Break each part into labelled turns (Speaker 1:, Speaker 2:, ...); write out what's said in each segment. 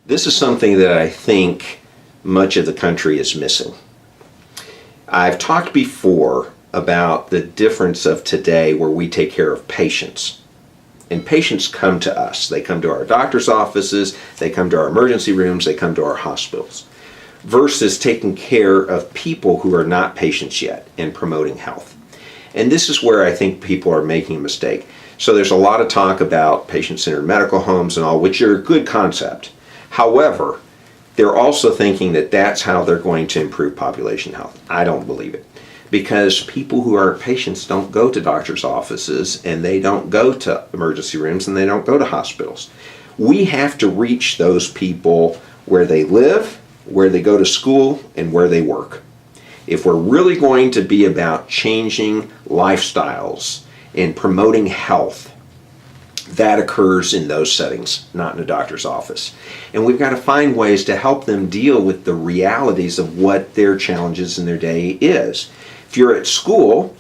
Speaker 1: This is something that I think much of the country is missing. I've talked before about the difference of today where we take care of patients. And patients come to us. They come to our doctor's offices, they come to our emergency rooms, they come to our hospitals, versus taking care of people who are not patients yet and promoting health. And this is where I think people are making a mistake. So there's a lot of talk about patient-centered medical homes and all, which are a good concept. However, they're also thinking that that's how they're going to improve population health. I don't believe it. Because people who aren't patients don't go to doctor's offices, and they don't go to emergency rooms, and they don't go to hospitals. We have to reach those people where they live, where they go to school, and where they work. If we're really going to be about changing lifestyles and promoting health, that occurs in those settings, not in a doctor's office. And we've got to find ways to help them deal with the realities of what their challenges in their day is. If you're at school,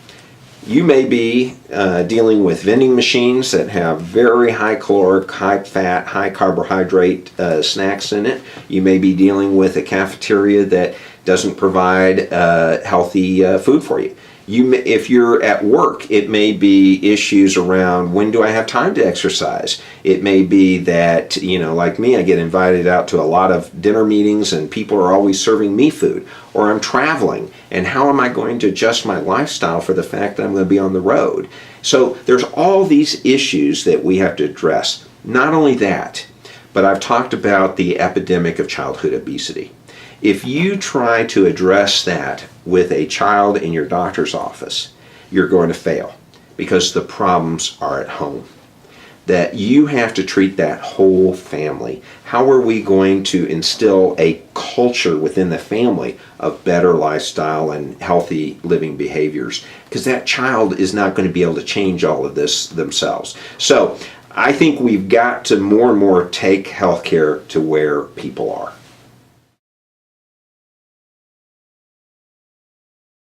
Speaker 1: you may be dealing with vending machines that have very high caloric, high fat, high carbohydrate snacks in it. You may be dealing with a cafeteria that doesn't provide healthy food for you. If you're at work, it may be issues around when do I have time to exercise. It may be that, like me, I get invited out to a lot of dinner meetings and people are always serving me food. Or I'm traveling, and how am I going to adjust my lifestyle for the fact that I'm going to be on the road? So there's all these issues that we have to address. Not only that, but I've talked about the epidemic of childhood obesity. If you try to address that with a child in your doctor's office, you're going to fail because the problems are at home. That you have to treat that whole family. How are we going to instill a culture within the family of better lifestyle and healthy living behaviors? Because that child is not going to be able to change all of this themselves. So I think we've got to more and more take healthcare to where people are.